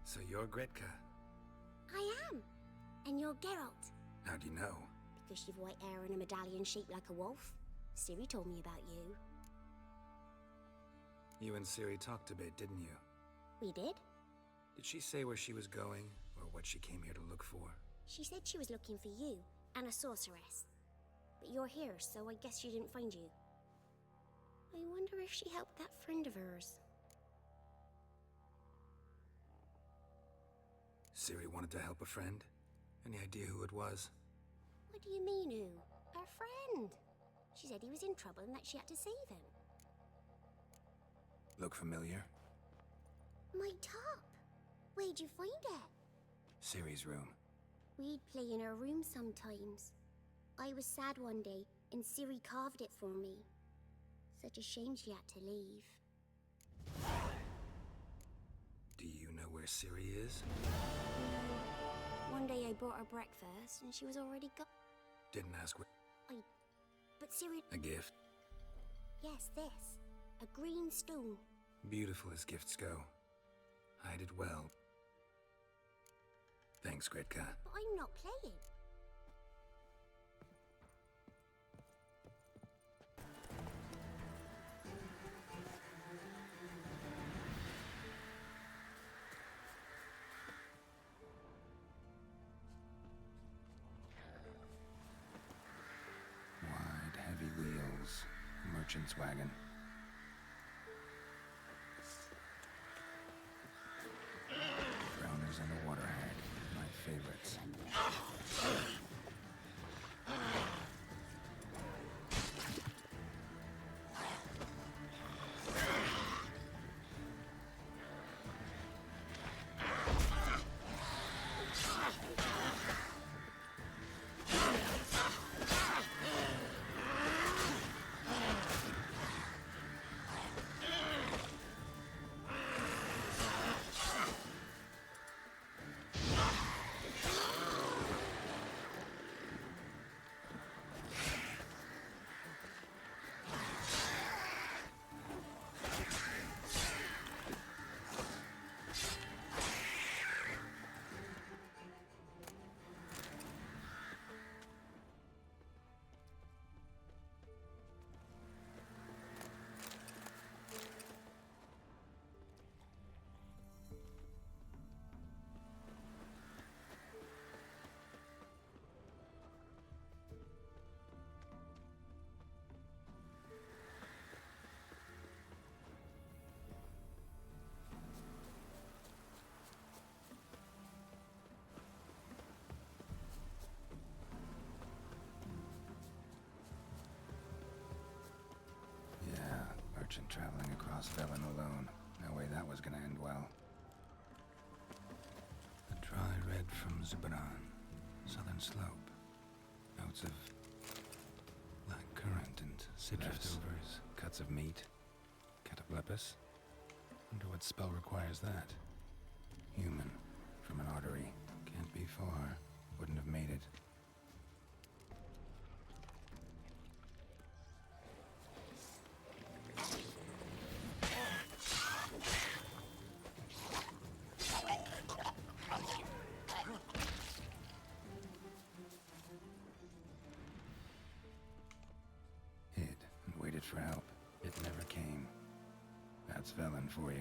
So you're Gretka. I am. And you're Geralt. How'd you know? Because you've white hair and a medallion shaped like a wolf. Ciri told me about you. You and Ciri talked a bit, didn't you? We did? Did she say where she was going, or what she came here to look for? She said she was looking for you, and a sorceress. But you're here, so I guess she didn't find you. I wonder if she helped that friend of hers. Ciri wanted to help a friend? Any idea who it was? What do you mean, who? Her friend. She said he was in trouble and that she had to save him. Look familiar? My top. Where'd you find it? Ciri's room. We'd play in her room sometimes. I was sad one day, and Ciri carved it for me. Such a shame she had to leave. Do you know where Ciri is? One day I brought her breakfast, and she was already gone. Didn't ask where. But Ciri... A gift? Yes, this. A green stone. Beautiful as gifts go. Hide it well. Thanks, Gretka. But I'm not playing. Wide, heavy wheels. Merchant's wagon. Drowners and the water hag. My favorites. Merchant traveling across Velen alone. No way that was gonna end well. A dry red from Zubaran. Southern slope. Notes of black currant and citrus. Leftovers. Cuts of meat. Cataplepis. Wonder what spell requires that. Human. From an artery. Can't be far. Wouldn't have made it. Hid and waited for help. It never came. That's Velen for you.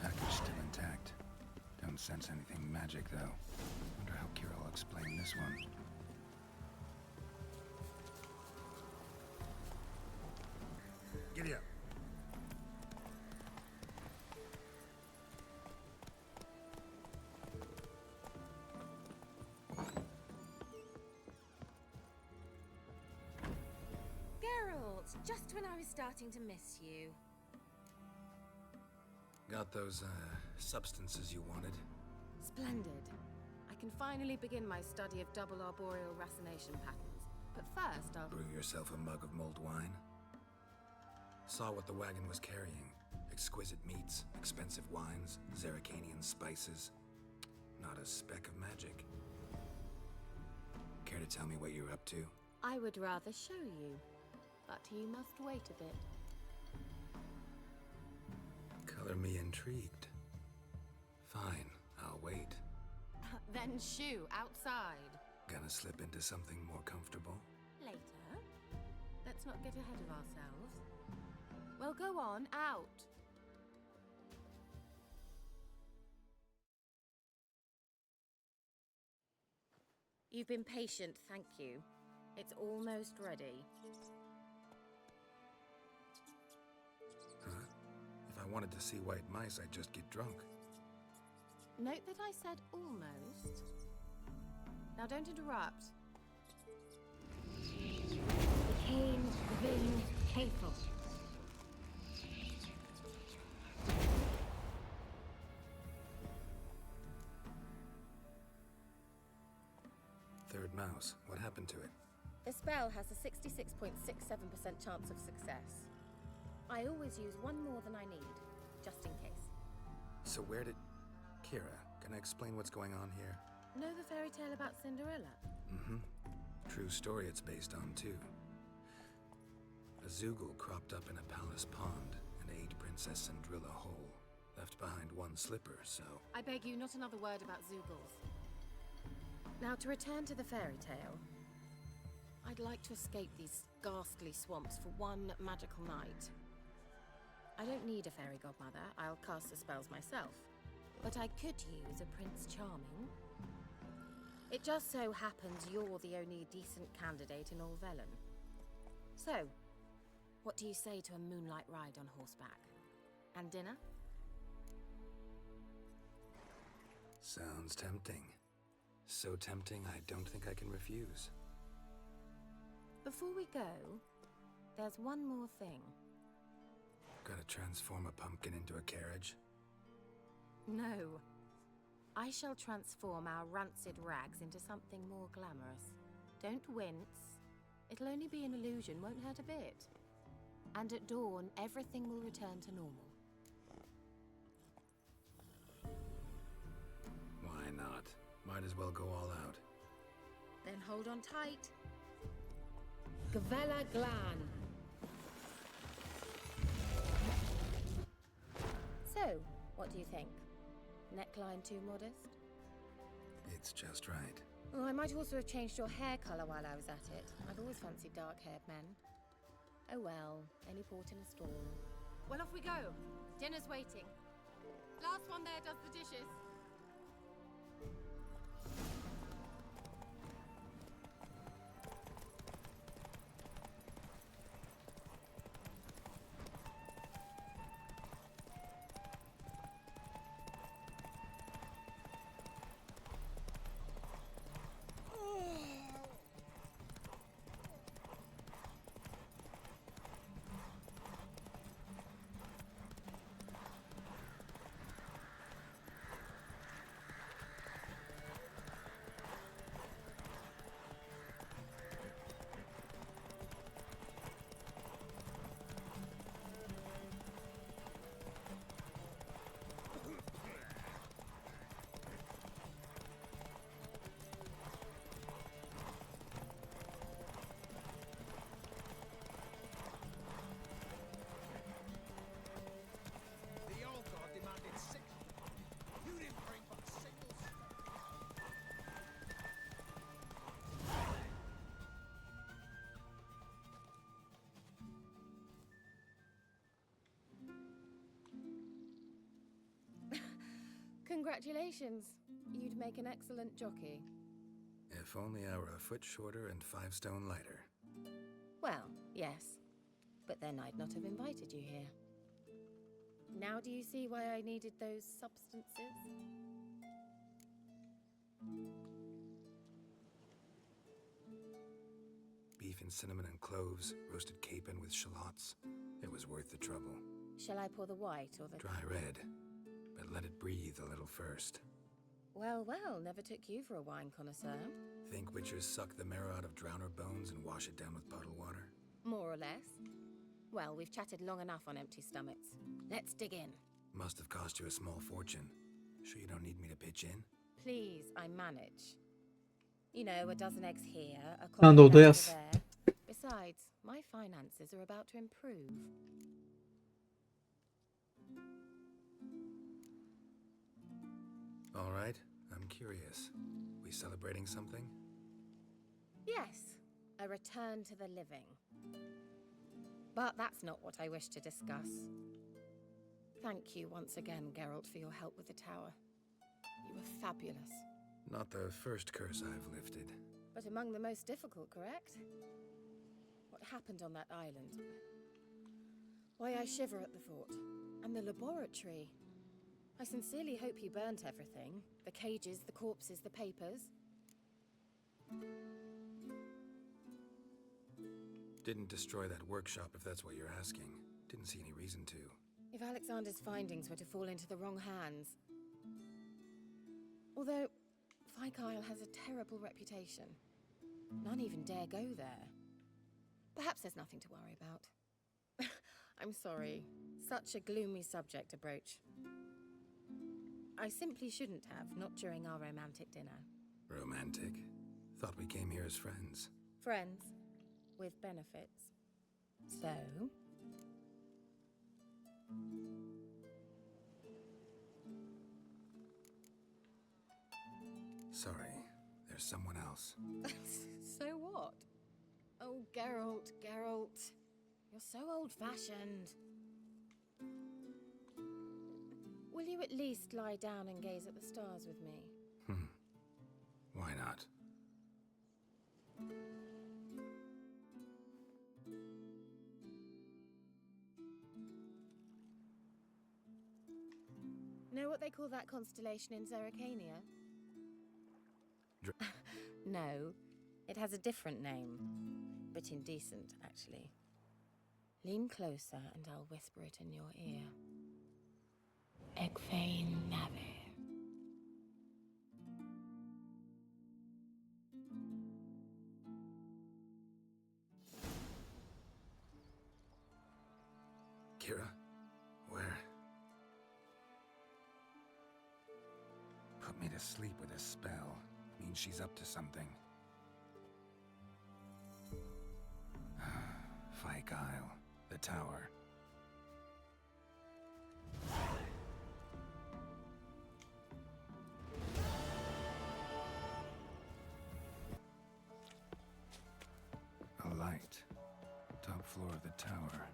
Package still intact. Don't sense anything magic, though. Wonder how Kira will explain this one. Giddy up. Geralt, just when I was starting to miss you. Got those, substances you wanted? Splendid. I can finally begin my study of double arboreal racination patterns. But first, I'll... Brew yourself a mug of mulled wine? Saw what the wagon was carrying. Exquisite meats, expensive wines, Zerrikanian spices. Not a speck of magic. Care to tell me what you're up to? I would rather show you, but you must wait a bit. Color me intrigued. Fine, I'll wait. Then shoo, outside. Gonna slip into something more comfortable? Later. Let's not get ahead of ourselves. Well, go on, out. You've been patient, thank you. It's almost ready. Huh? If I wanted to see white mice, I'd just get drunk. Note that I said almost. Now don't interrupt. Kane Vin Hateful. Third mouse. What happened to it? The spell has a 66.67% chance of success. I always use one more than I need, just in case. So where did... Kira, can I explain what's going on here? Know the fairy tale about Cinderella? Mm-hmm. True story it's based on, too. A Zoogle cropped up in a palace pond and ate Princess Cinderella whole. Left behind one slipper, so... I beg you, not another word about Zoogles. Now, to return to the fairy tale, I'd like to escape these ghastly swamps for one magical night. I don't need a fairy godmother, I'll cast the spells myself. But I could use a Prince Charming. It just so happens you're the only decent candidate in all Velen. So, what do you say to a moonlight ride on horseback? And dinner? Sounds tempting. So tempting, I don't think I can refuse. Before we go, there's one more thing. Gotta transform a pumpkin into a carriage? No. I shall transform our rancid rags into something more glamorous. Don't wince. It'll only be an illusion, won't hurt a bit. And at dawn, everything will return to normal. Why not? Might as well go all out. Then hold on tight. Gavella Glan. So, what do you think? Neckline too modest? It's just right. Oh, I might also have changed your hair colour while I was at it. I've always fancied dark-haired men. Oh well, any port in a storm. Well, off we go. Dinner's waiting. Last one there does the dishes. Congratulations. You'd make an excellent jockey. If only I were a foot shorter and 5 stone lighter. Well, yes. But then I'd not have invited you here. Now do you see why I needed those substances? Beef and cinnamon and cloves, roasted capon with shallots. It was worth the trouble. Shall I pour the white or the... Dry red, but let it breathe a little first. Well, well, never took you for a wine connoisseur. Think witchers suck the marrow out of drowner bones and wash it down with puddle water? More or less. Well, we've chatted long enough on empty stomachs. Let's dig in. Must have cost you a small fortune. Sure you don't need me to pitch in? Please, I manage. You know, a dozen eggs here, a Sen de coffee oda over yaz. there. Besides, my finances are about to improve. All right, I'm curious. We celebrating something? Yes, a return to the living. But that's not what I wish to discuss. Thank you once again, Geralt, for your help with the tower. You were fabulous. Not the first curse I've lifted. But among the most difficult, correct? What happened on that island? Why, I shiver at the thought. And the laboratory. I sincerely hope you burnt everything. The cages, the corpses, the papers. Didn't destroy that workshop, if that's what you're asking. Didn't see any reason to. If Alexander's findings were to fall into the wrong hands... Although, Fikyle has a terrible reputation. None even dare go there. Perhaps there's nothing to worry about. I'm sorry. Such a gloomy subject to broach. I simply shouldn't have, not during our romantic dinner. Romantic? Thought we came here as friends. Friends, with benefits. So... Sorry, there's someone else. So what? Oh, Geralt, Geralt. You're so old-fashioned. Will you at least lie down and gaze at the stars with me? Why not? Know what they call that constellation in Zerrikania? No, it has a different name. Bit indecent, actually. Lean closer and I'll whisper it in your ear. Egfain Nave. Kira? Where? Put me to sleep with a spell. Means she's up to something. Fikyle, the tower. A light. Top floor of the tower.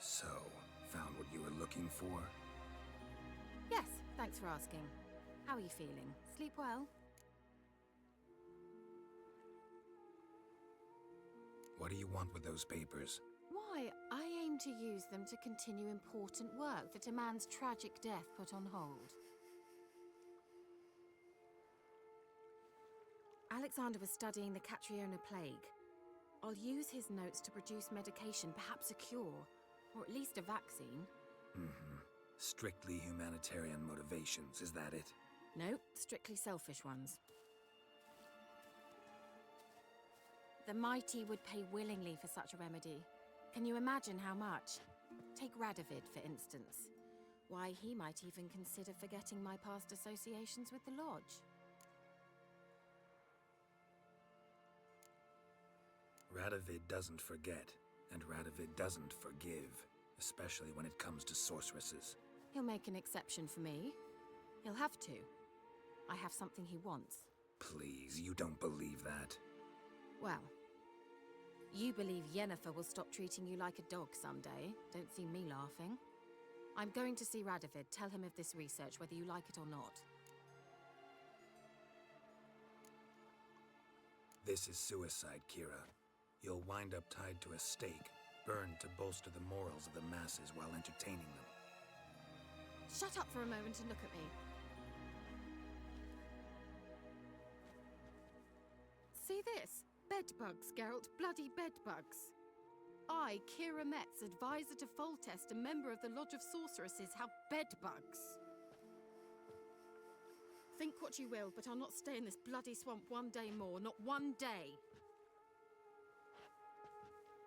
So, found what you were looking for? Yes, thanks for asking. How are you feeling? Sleep well? What do you want with those papers? Why, I aim to use them to continue important work that a man's tragic death put on hold. Alexander was studying the Catriona plague. I'll use his notes to produce medication, perhaps a cure, or at least a vaccine. Strictly humanitarian motivations, is that it? No, strictly selfish ones. The mighty would pay willingly for such a remedy. Can you imagine how much? Take Radovid, for instance. Why, he might even consider forgetting my past associations with the Lodge. Radovid doesn't forget, and Radovid doesn't forgive, especially when it comes to sorceresses. He'll make an exception for me. He'll have to. I have something he wants. Please, you don't believe that. Well, you believe Yennefer will stop treating you like a dog someday. Don't see me laughing. I'm going to see Radovid. Tell him of this research, whether you like it or not. This is suicide, Kira. You'll wind up tied to a stake, burned to bolster the morals of the masses while entertaining them. Shut up for a moment and look at me. Bedbugs, Geralt. Bloody bedbugs. I, Kira Metz, advisor to Foltest, a member of the Lodge of Sorceresses, have bedbugs. Think what you will, but I'll not stay in this bloody swamp one day more. Not one day.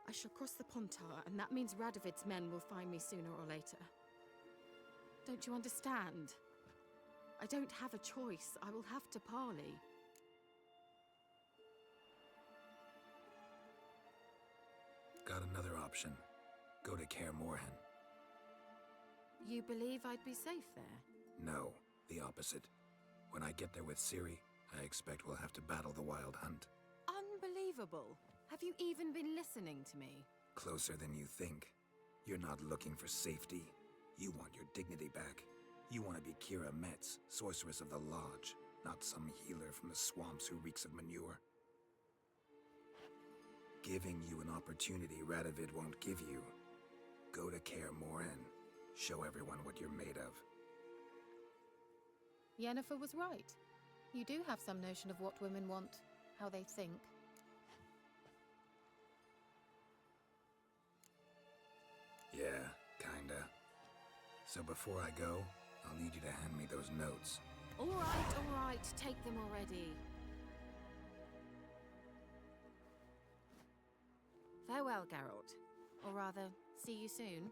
I shall cross the Pontar, and that means Radovid's men will find me sooner or later. Don't you understand? I don't have a choice. I will have to parley. Got another option. Go to Kaer Morhen. You believe I'd be safe there? No, the opposite. When I get there with Ciri, I expect we'll have to battle the Wild Hunt. Unbelievable. Have you even been listening to me? Closer than you think. You're not looking for safety. You want your dignity back. You want to be Kira Metz, sorceress of the Lodge, not some healer from the swamps who reeks of manure. Giving you an opportunity Radovid won't give you. Go to Kaer Morhen. Show everyone what you're made of. Yennefer was right. You do have some notion of what women want, how they think. Yeah, kinda. So before I go, I'll need you to hand me those notes. All right, take them already. Farewell, Geralt. Or rather, see you soon.